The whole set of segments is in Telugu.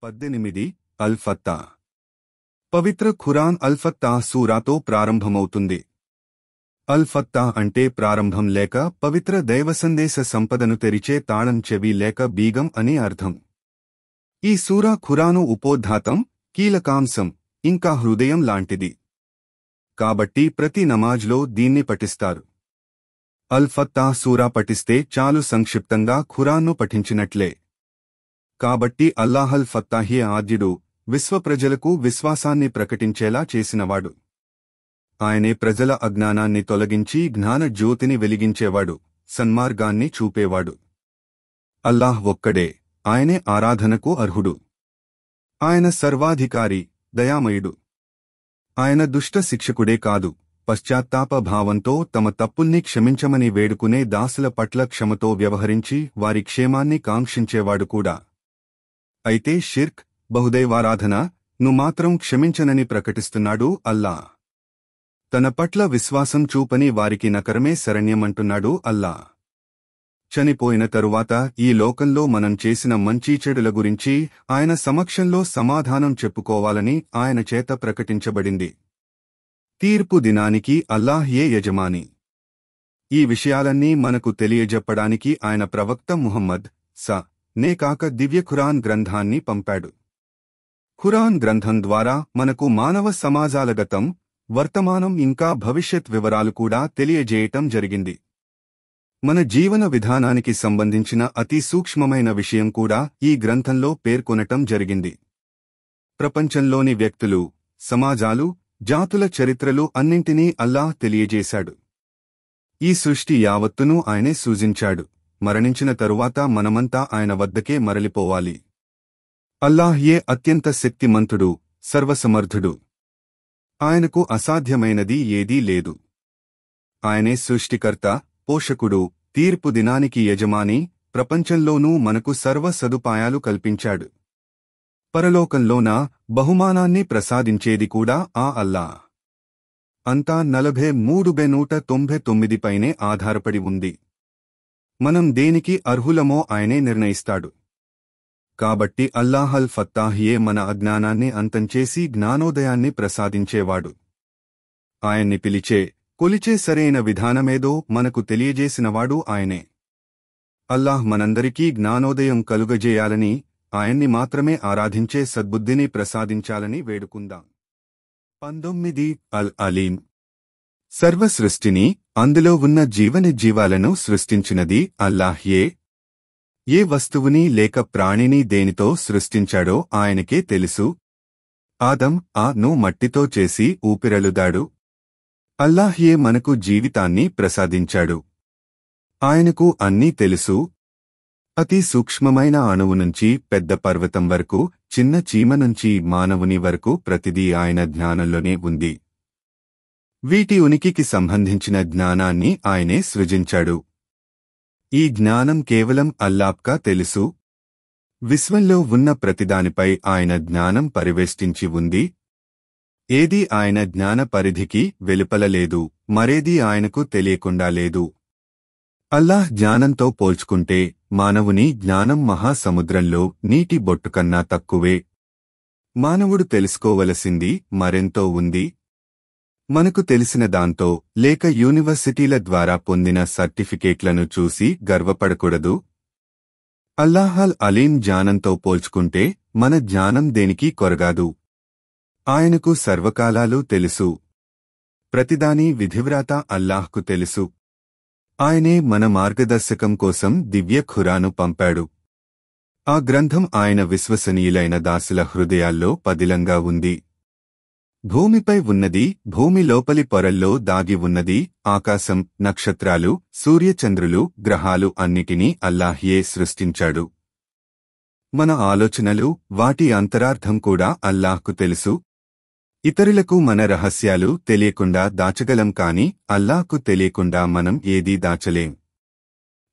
18 అల్-ఫత్తా. పవిత్ర ఖురాన్ అల్-ఫత్తా సూరాతో ప్రారంభమవుతుంది. అల్-ఫత్తా అంటే ప్రారంభం లేక పవిత్ర దైవసందేశ సంపదను తెరిచే తాళం చెవి లేక బీగం అని అర్థం. ఈ సూరా ఖురాను ఉపోద్ఘాతం, కీలకాంశం, ఇంకా హృదయం లాంటిది. కాబట్టి ప్రతి నమాజ్లో దీన్ని పఠిస్తారు. అల్-ఫత్తా సూరా పఠిస్తే చాలు, సంక్షిప్తంగా ఖురాన్ను పఠించినట్లే. కాబట్టి అల్లాహల్ ఫత్తాహే ఆద్యుడు, విశ్వప్రజలకు విశ్వాసాన్ని ప్రకటించేలా చేసినవాడు. ఆయనే ప్రజల అజ్ఞానాన్ని తొలగించి జ్ఞాన జ్యోతిని వెలిగించేవాడు, సన్మార్గాన్ని చూపేవాడు. అల్లాహ్ ఒక్కడే, ఆయనే ఆరాధనకు అర్హుడు. ఆయన సర్వాధికారి, దయామయుడు. ఆయన దుష్ట శిక్షకుడే కాదు, పశ్చాత్తాప భావంతో తమ తప్పుల్ని క్షమించమని వేడుకునే దాసుల పట్ల క్షమతో వ్యవహరించి వారి క్షేమాన్ని కాంక్షించేవాడు కూడా. అయితే షిర్క్, బహుదైవారాధన ను మాత్రం క్షమించనని ప్రకటిస్తున్నాడు అల్లా. తన పట్ల విశ్వాసం చూపని వారికి నకరమే శరణ్యమంటున్నాడు అల్లా. చనిపోయిన తరువాత ఈ లోకంలో మనం చేసిన మంచి చెడుల గురించి ఆయన సమక్షంలో సమాధానం చెప్పుకోవాలని ఆయన చేత ప్రకటించబడింది. తీర్పు దినానికి అల్లాహ్ ఏ యజమాని. ఈ విషయాలన్నీ మనకు తెలియజెప్పడానికి ఆయన ప్రవక్త ముహమ్మద్ నే కాక దివ్య ఖురాన్ గ్రంథాన్ని పంపాడు. ఖురాన్ గ్రంథం ద్వారా మనకు మానవ సమాజాల గతం, వర్తమానం ఇంకా భవిష్యత్ వివరాలు కూడా తెలియజేయటం జరిగింది. మన జీవన విధానానికి సంబంధించిన అతి సూక్ష్మమైన విషయం కూడా ఈ గ్రంథంలో పేర్కొనటం జరిగింది. ప్రపంచంలోని వ్యక్తులు, సమాజాలు, జాతుల చరిత్రలు అన్నింటినీ అల్లాహ్ తెలియజేశాడు. ఈ సృష్టి యావత్తునూ ఆయనే సృజించాడు. మరణించిన తరువాత మనమంతా ఆయన వద్దకే మరలిపోవాలి. అల్లాహ్ అత్యంత శక్తిమంతుడు, సర్వసమర్థుడు. ఆయనకు అసాధ్యమైనది ఏదీ లేదు. ఆయనే సృష్టికర్త, పోషకుడు, తీర్పు దినానికి యజమాని, ప్రపంచంలోనూ మనకు సర్వ సదుపాయాలు కల్పించాడు. పరలోకంలోన బహుమానాన్ని ప్రసాదించేది కూడా ఆ అల్లా. అంతా 43,199 పైనే ఆధారపడి ఉంది. మనం దేనికి అర్హులమో ఆయనే నిర్ణయిస్తాడు. కాబట్టి అల్లాహల్ ఫత్తాహే మన అజ్ఞానాన్ని అంతంచేసి జ్ఞానోదయాన్ని ప్రసాదించేవాడు. ఆయన్ని పిలిచే, కొలిచే సరైన విధానమేదో మనకు తెలియజేసినవాడు ఆయనే. అల్లాహ్ మనందరికీ జ్ఞానోదయం కలుగజేయాలని, ఆయన్ని మాత్రమే ఆరాధించే సద్బుద్ధిని ప్రసాదించాలని వేడుకుందాం. 19 అల్-అలీం. సర్వసృష్టిని, అందులో ఉన్న జీవనిజీవాలను సృష్టించినది అల్లాహ్. ఏ వస్తువుని లేక ప్రాణిని దేనితో సృష్టించాడో ఆయనకే తెలుసు. ఆదం ను మట్టితో చేసి ఊపిరలుదాడు. అల్లాహ్ మనకు జీవితాన్ని ప్రసాదించాడు. ఆయనకు అన్నీ తెలుసు. అతి సూక్ష్మమైన అణువు నుంచి పెద్ద పర్వతం వరకు, చిన్న చీమ నుంచి మానవుని వరకు ప్రతిదీ ఆయన జ్ఞానంలోనే ఉంది. వీటి ఉనికికి సంబంధించిన జ్ఞానాన్ని ఆయనే సృజించాడు. ఈ జ్ఞానం కేవలం అల్లాహ్కే తెలుసు. విశ్వంలో ఉన్న ప్రతిదానిపై ఆయన జ్ఞానం పరివేష్టించి ఉంది. ఏదీ ఆయన జ్ఞాన పరిధికి వెలుపల లేదు, మరేదీ ఆయనకు తెలియకుండా లేదు. అల్లాహ్ జ్ఞానంతో పోల్చుకుంటే మానవుని జ్ఞానం మహాసముద్రంలో నీటి బొట్టుకన్నా తక్కువే. మానవుడు తెలుసుకోవలసింది మరెంతో ఉంది. మనకు తెలిసిన దాంతో లేక యూనివర్సిటీల ద్వారా పొందిన సర్టిఫికేట్లను చూసి గర్వపడకూడదు. అల్లాహల్ అలీం జ్ఞానంతో పోల్చుకుంటే మన జ్ఞానం దేనికి కొరగాదు. ఆయనకు సర్వకాలాలు తెలుసు. ప్రతిదానీ విధివ్రాత అల్లాహ్కు తెలుసు. ఆయనే మన మార్గదర్శకం కోసం దివ్య ఖురాను పంపాడు. ఆ గ్రంథం ఆయన విశ్వసనీయులైన దాసుల హృదయాల్లో పదిలంగా ఉంది. భూమిపై ఉన్నది, భూమి లోపలి పొరల్లో దాగి ఉన్నది, ఆకాశం, నక్షత్రాలు, సూర్యచంద్రులు, గ్రహాలు అన్నిటినీ అల్లాహ్ సృష్టించాడు. మన ఆలోచనలు, వాటి అంతరార్థం కూడా అల్లాహ్కు తెలుసు. ఇతరులకు మన రహస్యాలు తెలియకుండా దాచగలం కాని అల్లాహ్కు తెలియకుండా మనం ఏదీ దాచలేం.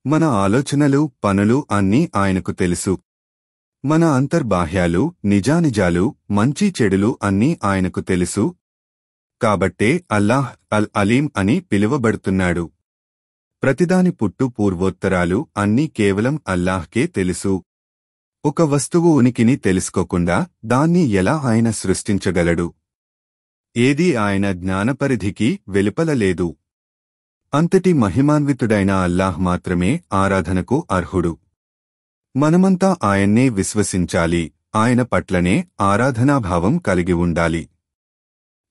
మన ఆలోచనలు, పనులు అన్నీ ఆయనకు తెలుసు. మన అంతర్బాహ్యాలు, నిజానిజాలు, మంచి చెడులు అన్నీ ఆయనకు తెలుసు. కాబట్టే అల్లాహ్ అల్-అలీం అని పిలువబడుతున్నాడు. ప్రతిదాని పుట్టు పూర్వోత్తరాలు అన్నీ కేవలం అల్లాహ్కే తెలుసు. ఒక వస్తువు ఉనికిని తెలుసుకోకుండా దాన్ని ఎలా ఆయన సృష్టించగలడు? ఏదీ ఆయన జ్ఞానపరిధికి వెలుపల లేదు. అంతటి మహిమాన్వితుడైన అల్లాహ్ మాత్రమే ఆరాధనకు అర్హుడు. మనమంతా ఆయన్నే విశ్వసించాలి, ఆయన పట్లనే ఆరాధనాభావం కలిగి ఉండాలి.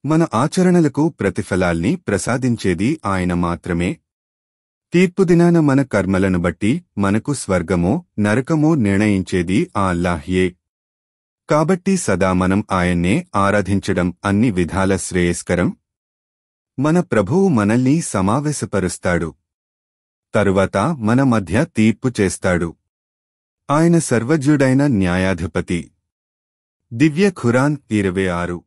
మన ఆచరణలకు ప్రతిఫలాల్ని ప్రసాదించేది ఆయన మాత్రమే. తీర్పుదినాన మన కర్మలను బట్టి మనకు స్వర్గమో నరకమో నిర్ణయించేది ఆ అల్లాహ్యే. కాబట్టి సదా మనం ఆయన్నే ఆరాధించడం అన్ని విధాల శ్రేయస్కరం. మన ప్రభువు మనల్ని సమావేశపరుస్తాడు. తరువాత మన మధ్య తీర్పు చేస్తాడు. ఆయన సర్వజ్ఞుడైన న్యాయాధిపతి. దివ్య ఖురాన్ 26